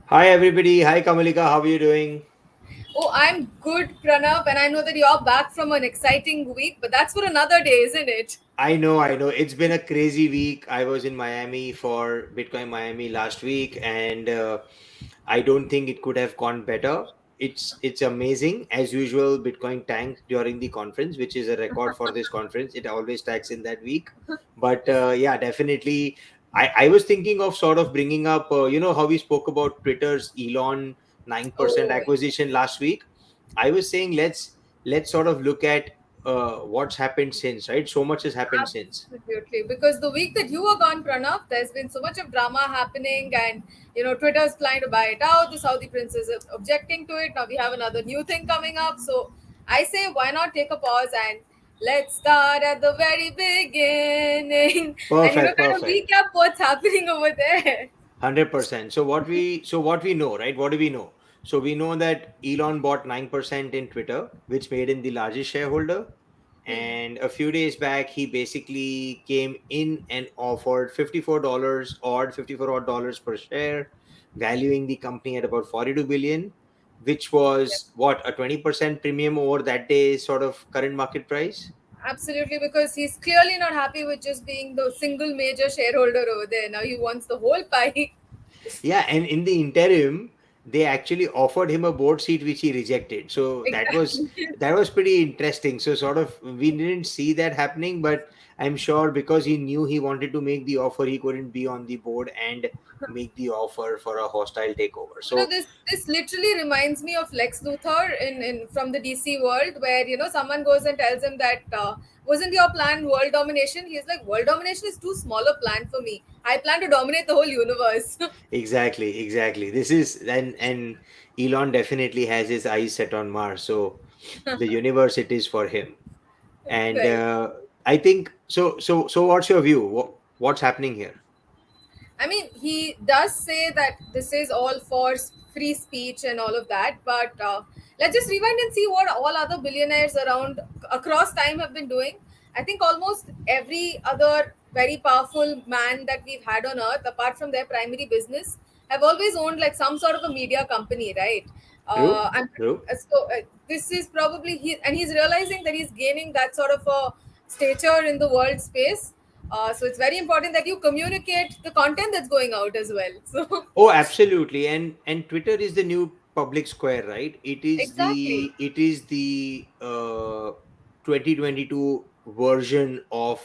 Hi everybody. Hi Kamalika. How are you doing? Oh, I'm good, Pranav, and I know that you're back from an exciting week, but that's for another day, isn't it? I know. It's been a crazy week. I was in Miami for Bitcoin Miami last week, and I don't think it could have gone better. It's amazing as usual. Bitcoin tanked during the conference, which is a record for this conference. It always tanks in that week, but yeah, definitely. I was thinking of sort of bringing up. How we spoke about Twitter's Elon 9% Oh, acquisition last week. I was saying let's sort of look at what's happened since, right? So much has happened since. absolutely. Because the week that you were gone, Pranav, there's been so much of drama happening, and Twitter's planning to buy it out. The Saudi prince is objecting to it. Now we have another new thing coming up. So I say, why not take a pause and let's start at the very beginning and Perfect, kind of perfect. recap what's happening over there. 100%. So what we know, right? What do we know? So we know that Elon bought 9% in Twitter, which made him the largest shareholder. And a few days back, he basically came in and offered $54 odd dollars per share, valuing the company at about 42 billion, which was what, a 20% premium over that day's sort of current market price. Absolutely, because he's clearly not happy with just being the single major shareholder over there. Now he wants the whole pie. Yeah, and in the interim, they actually offered him a board seat which he rejected. So that was Exactly. that was pretty interesting. So sort of we didn't see that happening, but I'm sure because he knew he wanted to make the offer, he couldn't be on the board and make the offer for a hostile takeover. So This literally reminds me of Lex Luthor in from the DC world, where someone goes and tells him that wasn't your plan world domination? He's like, world domination is too small a plan for me. I plan to dominate the whole universe. exactly. This is and Elon definitely has his eyes set on Mars. So the universe it is for him. And Very. I think so. So what's your view? What's happening here? I mean, he does say that this is all for free speech and all of that, but let's just rewind and see what all other billionaires around across time have been doing. I think almost every other very powerful man that we've had on earth, apart from their primary business, have always owned like some sort of a media company, right? True, And true. this is probably and he's realizing that he's gaining that sort of a stature in the world space, so it's very important that you communicate the content that's going out as well. So Oh, absolutely. And Twitter is the new public square, right? exactly, It is the 2022 version of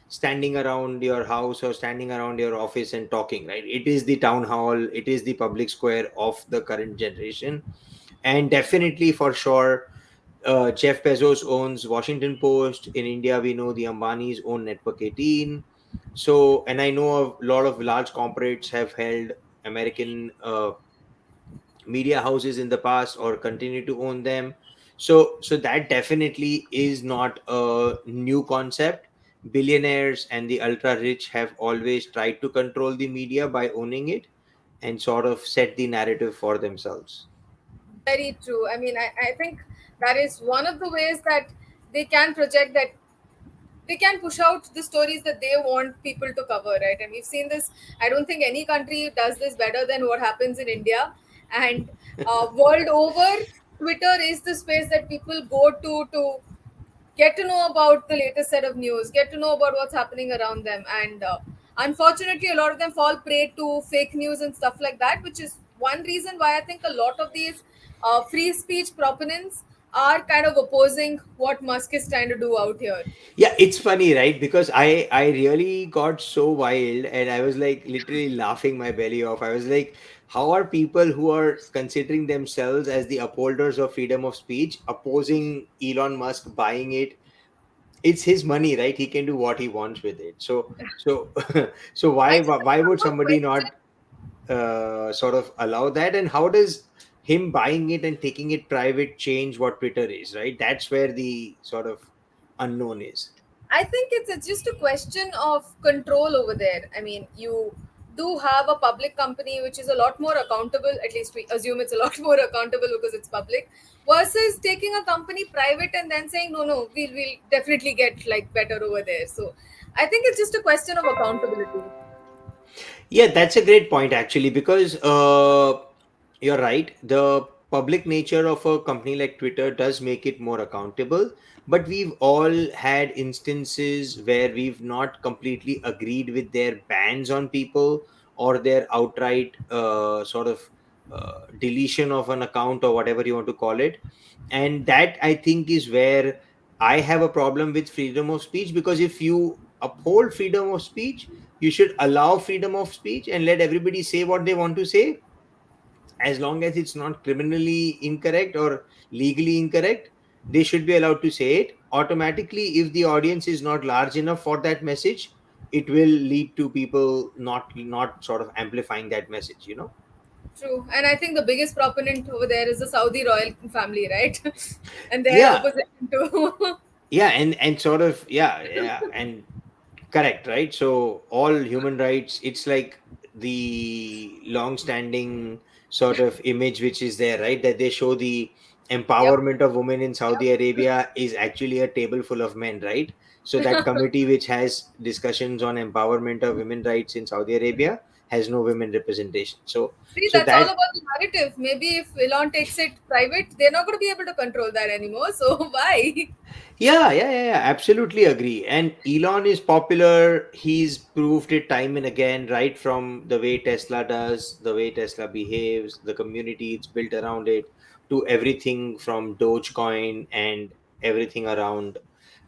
standing around your house or standing around your office and talking, right? It is the town hall, it is the public square of the current generation. And definitely for sure, Jeff Bezos owns Washington Post. In India, we know the Ambanis own Network 18. So, and I know a lot of large corporates have held American media houses in the past or continue to own them. So that definitely is not a new concept. Billionaires and the ultra rich have always tried to control the media by owning it and sort of set the narrative for themselves. very true. I mean, I think that is one of the ways that they can project that they can push out the stories that they want people to cover, right? And we've seen this. I don't think any country does this better than what happens in India. And world over, Twitter is the space that people go to get to know about the latest set of news, get to know about what's happening around them. And unfortunately, a lot of them fall prey to fake news and stuff like that, which is one reason why I think a lot of these free speech proponents are kind of opposing what Musk is trying to do out here. Yeah, it's funny, right? Because I really got so wild and I was like literally laughing my belly off. I was like, how are people who are considering themselves as the upholders of freedom of speech opposing Elon Musk buying it? It's his money, right? He can do what he wants with it. So so I why just why have would one somebody question. not sort of allow that? And how does him buying it and taking it private change what Twitter is, right? That's where the sort of unknown is. I think it's just a question of control over there. I mean, you do have a public company which is a lot more accountable. At least we assume it's a lot more accountable because it's public, versus taking a company private and then saying no, we'll definitely get like better over there. So I think it's just a question of accountability. Yeah, that's a great point actually, because You're right. The public nature of a company like Twitter does make it more accountable, but we've all had instances where we've not completely agreed with their bans on people or their outright sort of deletion of an account or whatever you want to call it. And that, I think, is where I have a problem with freedom of speech, because if you uphold freedom of speech, you should allow freedom of speech and let everybody say what they want to say, as long as it's not criminally incorrect or legally incorrect. They should be allowed to say it automatically. If the audience is not large enough for that message, it will lead to people not sort of amplifying that message, you know. True. And I think the biggest proponent over there is the Saudi royal family, right? And their Yeah, opposition to. yeah, and sort of, yeah, yeah, and correct, right? So all human rights, it's like the long-standing sort of image which is there, right? That they show the Yep. empowerment of women in Yep. Saudi Arabia is actually a table full of men, right? So that committee which has discussions on empowerment of women rights in Saudi Arabia has no women representation. So See, so that's all that about the narrative. Maybe if Elon takes it private, they're not going to be able to control that anymore. So why? yeah, absolutely agree. And Elon is popular. He's proved it time and again, right from the way Tesla does, the way Tesla behaves, the community it's built around it, to everything from Dogecoin and everything around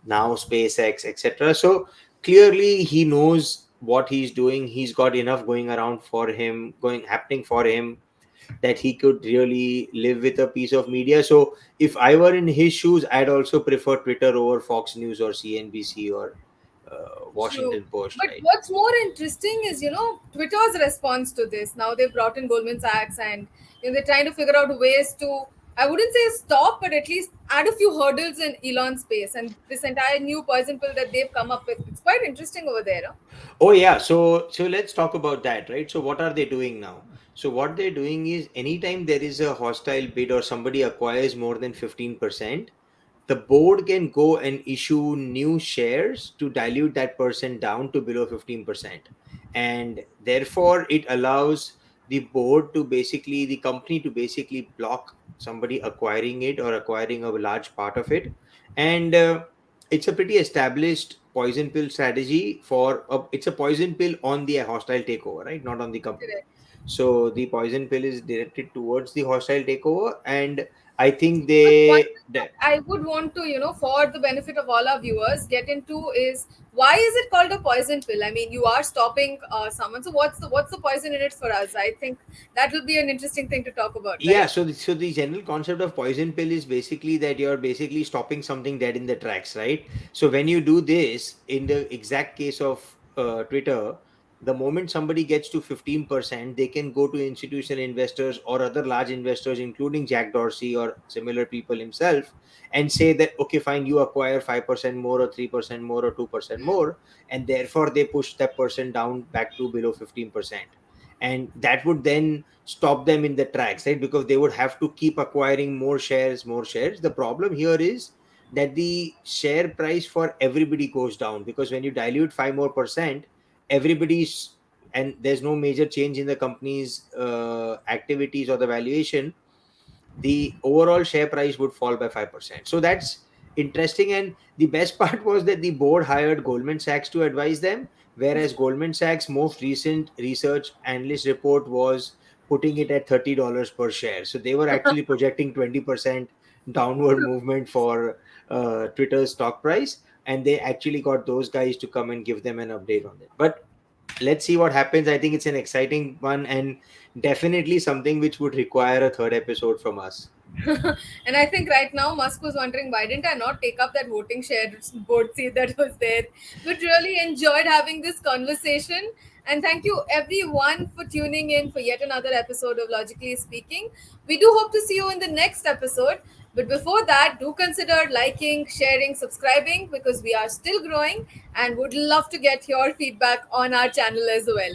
now SpaceX, etc. So clearly he knows what he's doing. He's got enough going around for him, going happening for him, that he could really live with a piece of media. So if I were in his shoes, I'd also prefer Twitter over Fox News or CNBC or True. Washington Post, But right? what's more interesting is, Twitter's response to this. Now they've brought in Goldman Sachs, and they're trying to figure out ways to, I wouldn't say stop, but at least add a few hurdles in Elon's space. And this entire new poison pill that they've come up with, it's quite interesting over there. Huh? Oh yeah, so let's talk about that, right? So what are they doing now? So what they're doing is, anytime there is a hostile bid or somebody acquires more than 15%, the board can go and issue new shares to dilute that percent down to below 15%. And therefore it allows the board to basically, the company to basically block somebody acquiring it or acquiring a large part of it. And it's a pretty established poison pill strategy for it's a poison pill on the hostile takeover, right? Not on the company. Correct. So the poison pill is directed towards the hostile takeover. And I think But one they thing that I would want to, for the benefit of all our viewers, get into is why is it called a poison pill? I mean, you are stopping someone. So what's the poison in it for us? I think that will be an interesting thing to talk about, Yeah, right? so the general concept of poison pill is basically that you're basically stopping something dead in the tracks, right? So when you do this, in the exact case of Twitter, the moment somebody gets to 15%, they can go to institutional investors or other large investors, including Jack Dorsey or similar people himself, and say that, okay, fine, you acquire 5% more or 3% more or 2% more, and therefore they push that person down back to below 15%. And that would then stop them in the tracks, right? Because they would have to keep acquiring more shares. The problem here is that the share price for everybody goes down, because when you dilute 5 more percent, everybody's, and there's no major change in the company's activities or the valuation, the overall share price would fall by 5%. So that's interesting. And the best part was that the board hired Goldman Sachs to advise them, whereas Goldman Sachs' most recent research analyst report was putting it at $30 per share. So they were actually projecting 20% downward movement for Twitter's stock price. And they actually got those guys to come and give them an update on it. But let's see what happens. I think it's an exciting one, and definitely something which would require a third episode from us. And I think right now Musk was wondering why didn't I not take up that voting share board seat that was there. But really enjoyed having this conversation. And thank you everyone for tuning in for yet another episode of Logically Speaking. We do hope to see you in the next episode. But before that, do consider liking, sharing, subscribing because we are still growing and would love to get your feedback on our channel as well.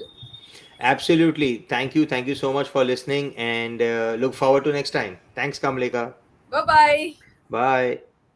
Absolutely. Thank you. Thank you so much for listening, and look forward to next time. Thanks, Kamlika. Bye bye. Bye.